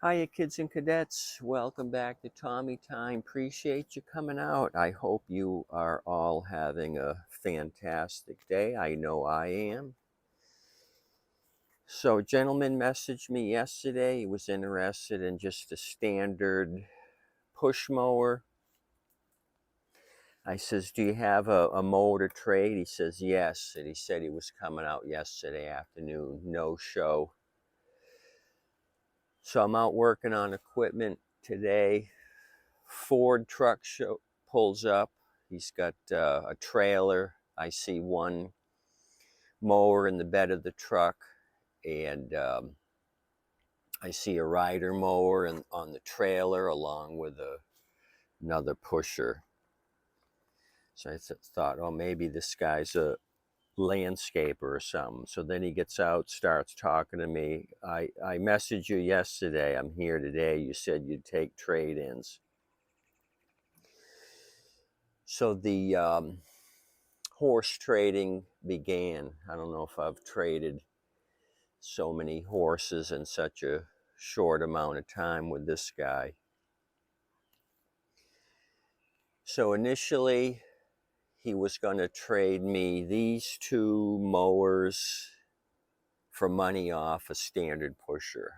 Hiya, kids and cadets. Welcome back to Tommy Time. Appreciate you coming out. I hope you are all having a fantastic day. I know I am. So, a gentleman messaged me yesterday. He was interested in just a standard push mower. I says, do you have a mower to trade? He says, yes. And he said he was coming out yesterday afternoon. No show. So, I'm out working on equipment today. Ford truck pulls up. He's got a trailer. I see one mower in the bed of the truck, and I see a rider mower on the trailer along with another pusher. So I thought, oh, maybe this guy's a landscaper or something. So then he gets out, starts talking to me. I messaged you yesterday. I'm here today. You said you'd take trade-ins. So the horse trading began. I don't know if I've traded so many horses in such a short amount of time with this guy. So initially, he was going to trade me these two mowers for money off a standard pusher.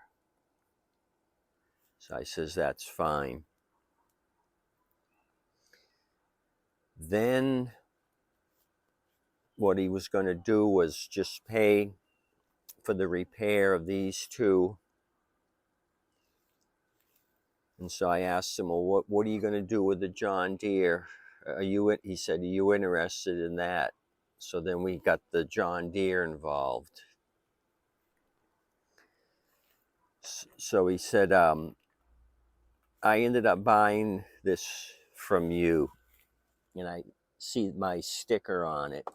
So I says, that's fine. Then what he was going to do was just pay for the repair of these two. And so I asked him, well, what are you going to do with the John Deere? He said, are you interested in that? So then we got the John Deere involved. So he said, I ended up buying this from you, and I see my sticker on it.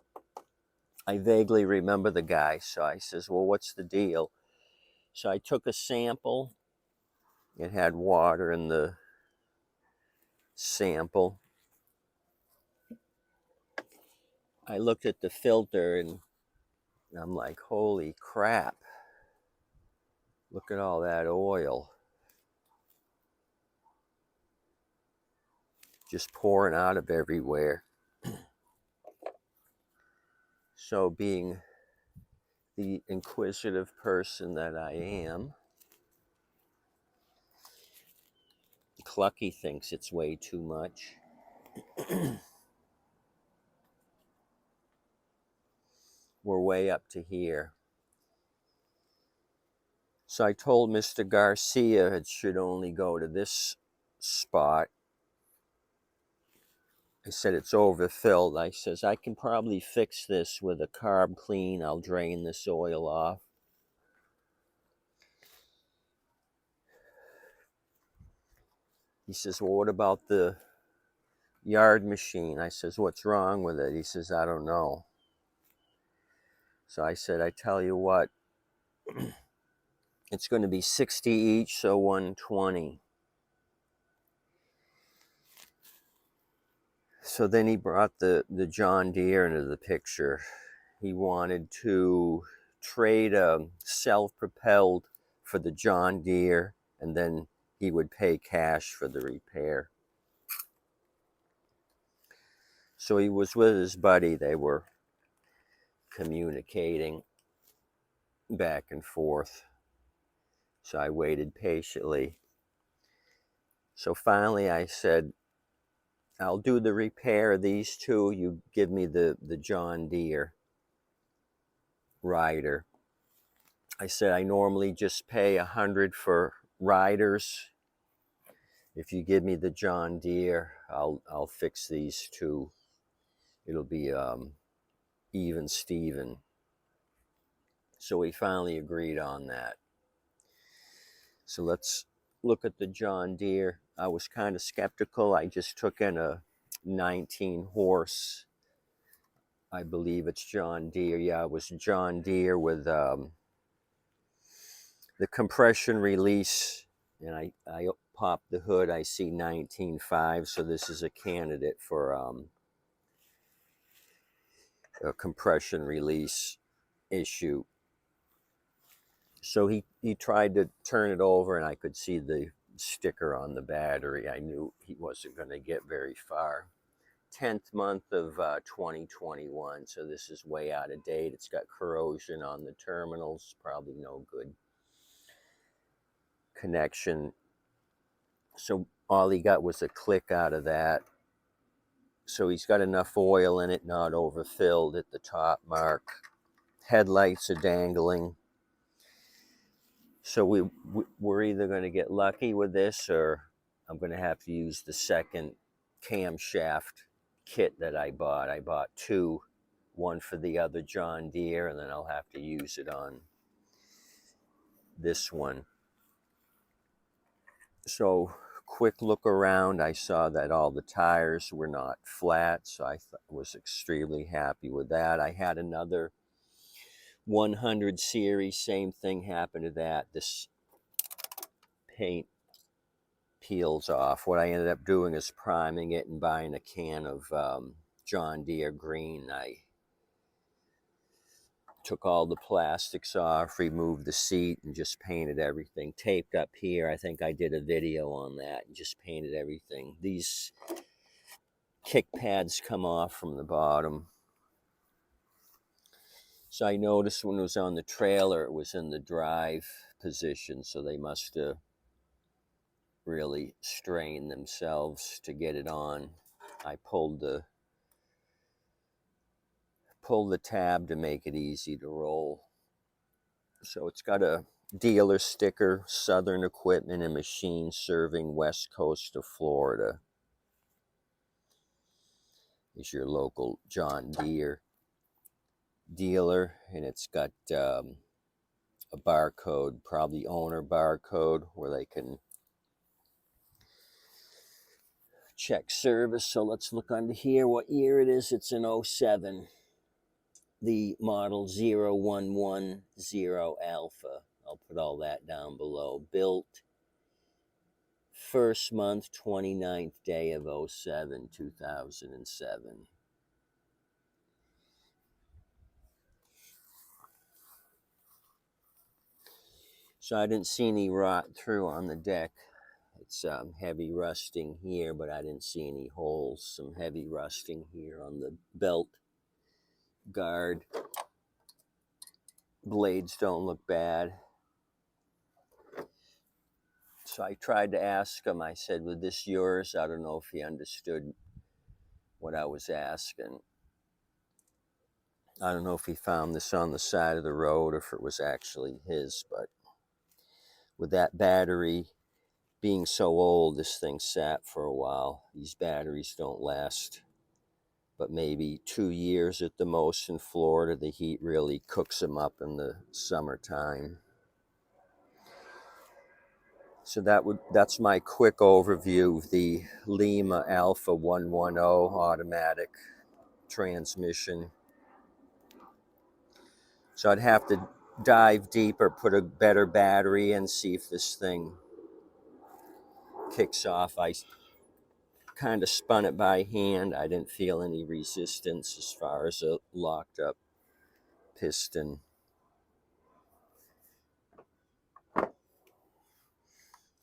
I vaguely remember the guy, so I says, well, what's the deal? So I took a sample. It had water in the sample. I looked at the filter, and I'm like, holy crap. Look at all that oil. Just pouring out of everywhere. So being the inquisitive person that I am, Clucky thinks it's way too much. We're way up to here. So I told Mr. Garcia it should only go to this spot. I said it's overfilled. I says, I can probably fix this with a carb clean. I'll drain this oil off. He says, well, what about the yard machine? I says, what's wrong with it? He says, I don't know. So I said, I tell you what, it's going to be 60 each, so 120. So then he brought the John Deere into the picture. He wanted to trade a self-propelled for the John Deere, and then he would pay cash for the repair. So he was with his buddy. They were communicating back and forth. So I waited patiently. So finally I said, I'll do the repair of these two. You give me the John Deere rider. I said, I normally just pay $100 for riders. If you give me the John Deere, I'll fix these two. It'll be even Steven. So we finally agreed on that. So let's look at the John Deere. I was kind of skeptical. I just took in a 19 horse. I believe it's John Deere. Yeah, it was John Deere with the compression release. And I popped the hood. I see 19.5. So this is a candidate for a compression release issue. So he tried to turn it over, and I could see the sticker on the battery. I knew he wasn't going to get very far. 10th month of 2021, so this is way out of date. It's got corrosion on the terminals, probably no good connection. So all he got was a click out of that. So he's got enough oil in it, not overfilled at the top mark. Headlights are dangling. So we're either going to get lucky with this, or I'm going to have to use the second camshaft kit that I bought. I bought two, one for the other John Deere, and then I'll have to use it on this one. So quick look around, I saw that all the tires were not flat, so I was extremely happy with that. I had another 100 series, same thing happened to that. This paint peels off. What I ended up doing is priming it and buying a can of John Deere green. I took all the plastics off, removed the seat, and just painted everything. Taped up here. I think I did a video on that and just painted everything. These kick pads come off from the bottom. So I noticed when it was on the trailer, it was in the drive position, so they must have really strained themselves to get it on. I pulled the tab to make it easy to roll. So it's got a dealer sticker, Southern Equipment and Machines serving West Coast of Florida. Is your local John Deere dealer, and it's got a barcode, probably owner barcode, where they can check service. So let's look under here what year it is. It's an 07. The model 0110 Alpha. I'll put all that down below. Built first month, 29th day of 07, 2007. So I didn't see any rot through on the deck. It's heavy rusting here, but I didn't see any holes. Some heavy rusting here on the belt guard. Blades don't look bad. So I tried to ask him, I said, was this yours? I don't know if he understood what I was asking. I don't know if he found this on the side of the road or if it was actually his, but with that battery being so old, this thing sat for a while. These batteries don't last but maybe 2 years at the most in Florida. The heat really cooks them up in the summertime. So that's my quick overview of the Lima Alpha 110 automatic transmission. So I'd have to dive deeper, put a better battery in, see if this thing kicks off. I kind of spun it by hand. I didn't feel any resistance as far as a locked up piston.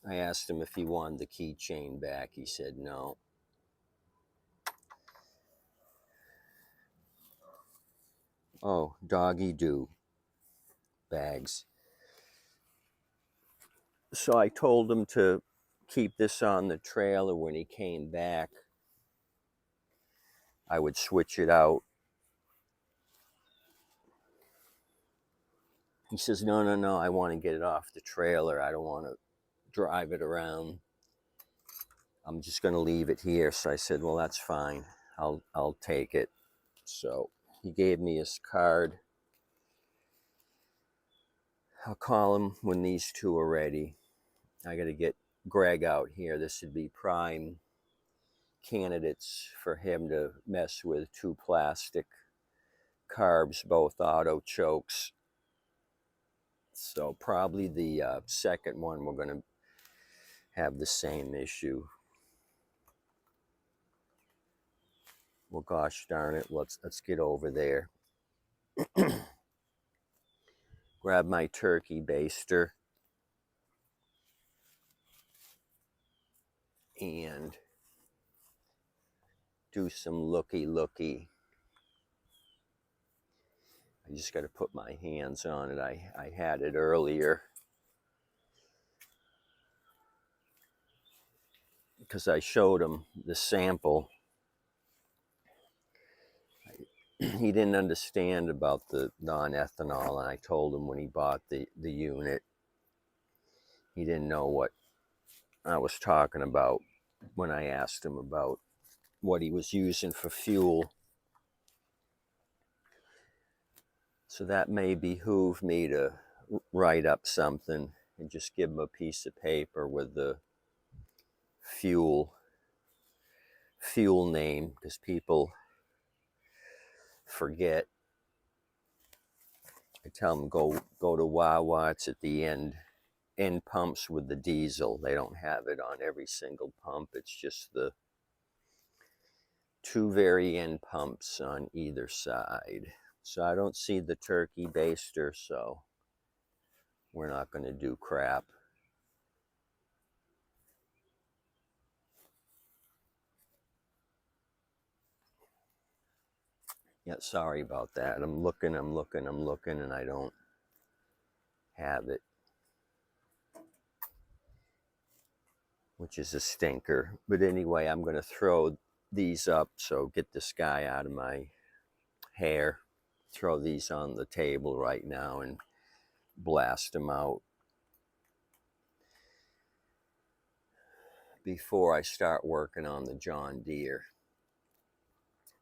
I asked him if he wanted the keychain back. He said no. Oh, doggy do bags. So I told him to keep this on the trailer. When he came back, I would switch it out. He says, no, I want to get it off the trailer. I don't want to drive it around. I'm just going to leave it here. So I said, well, that's fine. I'll take it. So he gave me his card. I'll call him when these two are ready. I got to get Greg out here. This would be prime candidates for him to mess with. Two plastic carbs, both auto chokes. So probably the second one we're going to have the same issue. Well, gosh darn it, let's get over there. grab my turkey baster and do some looky. I just got to put my hands on it. I had it earlier because I showed him the sample. He didn't understand about the non-ethanol, and I told him when he bought the unit, he didn't know what I was talking about when I asked him about what he was using for fuel. So that may behoove me to write up something and just give him a piece of paper with the fuel name, because people forget. I tell them go to Wawa. It's at the end pumps with the diesel. They don't have it on every single pump. It's just the two very end pumps on either side. So I don't see the turkey baster, so we're not going to do crap. Yeah, sorry about that. I'm looking, and I don't have it, which is a stinker. But anyway, I'm going to throw these up, so get this guy out of my hair. Throw these on the table right now and blast them out before I start working on the John Deere.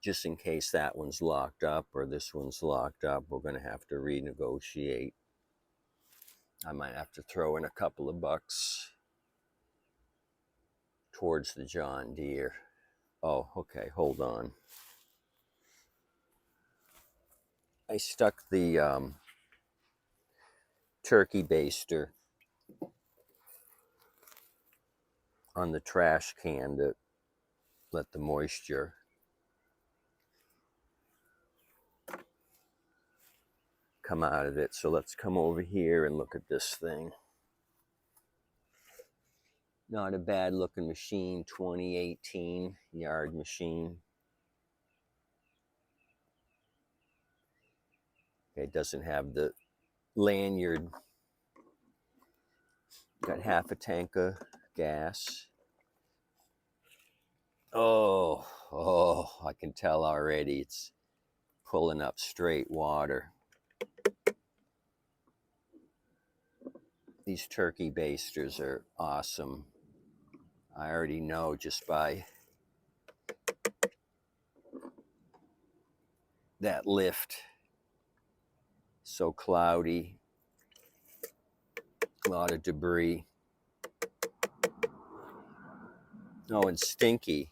Just in case that one's locked up or this one's locked up, we're going to have to renegotiate. I might have to throw in a couple of bucks towards the John Deere. Oh, okay, hold on. I stuck the turkey baster on the trash can to let the moisture come out of it. So let's come over here and look at this thing. Not a bad looking machine, 2018 yard machine. It doesn't have the lanyard. Got half a tank of gas. Oh, I can tell already it's pulling up straight water. These turkey basters are awesome. I already know just by that lift. So cloudy, a lot of debris. Oh, and stinky.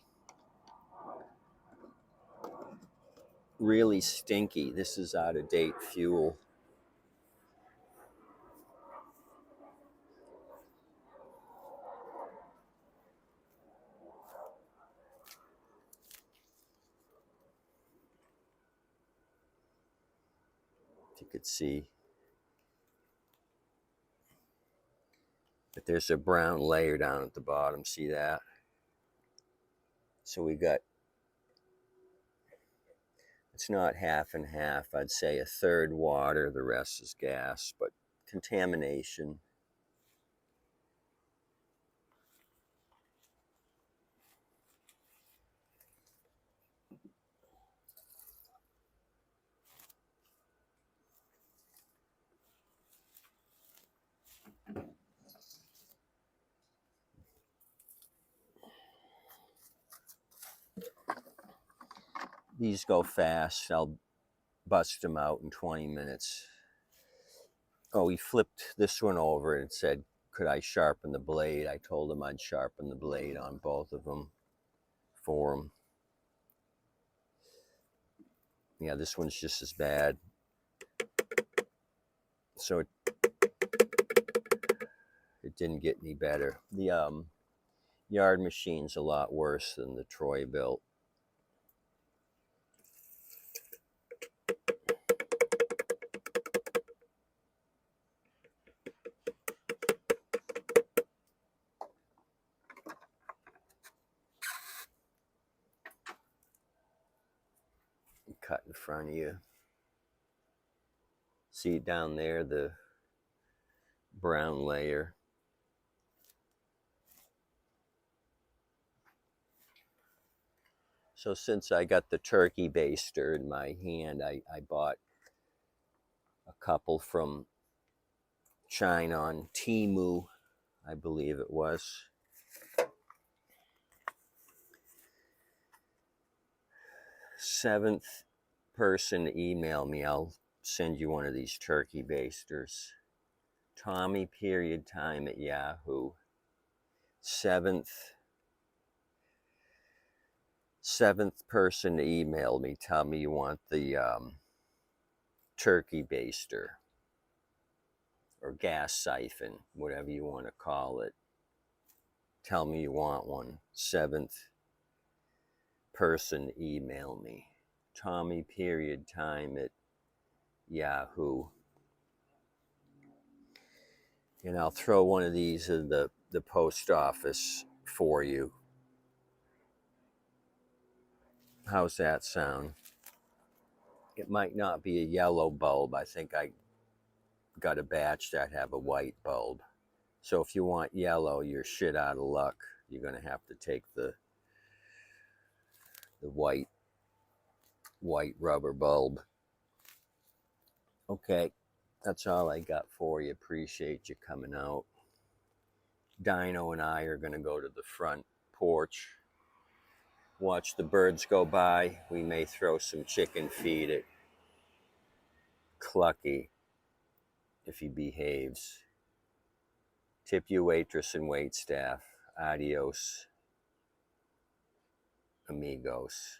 Really stinky. This is out of date fuel. If you could see. But there's a brown layer down at the bottom. See that? So we got, it's not half and half. I'd say a third water, the rest is gas, but contamination. These go fast. I'll bust them out in 20 minutes. Oh, he flipped this one over and said, could I sharpen the blade? I told him I'd sharpen the blade on both of them for him. Yeah, this one's just as bad. So it didn't get any better. The yard machine's a lot worse than the Troy built. front of you. See down there the brown layer. So since I got the turkey baster in my hand, I bought a couple from China on Temu, I believe it was. Seventh person email me, I'll send you one of these turkey basters. Tommy period time at Yahoo. Seventh person to email me, tell me you want the turkey baster or gas siphon, whatever you want to call it. Tell me you want one. Seventh person email me. Tommy period time at Yahoo. And I'll throw one of these in the post office for you. How's that sound? It might not be a yellow bulb. I think I got a batch that have a white bulb. So if you want yellow, you're shit out of luck. You're going to have to take the white rubber bulb. Okay, that's all I got for you. Appreciate you coming out. Dino and I are going to go to the front porch, watch the birds go by. We may throw some chicken feed at Clucky if he behaves. Tip you waitress and wait staff. Adios, amigos.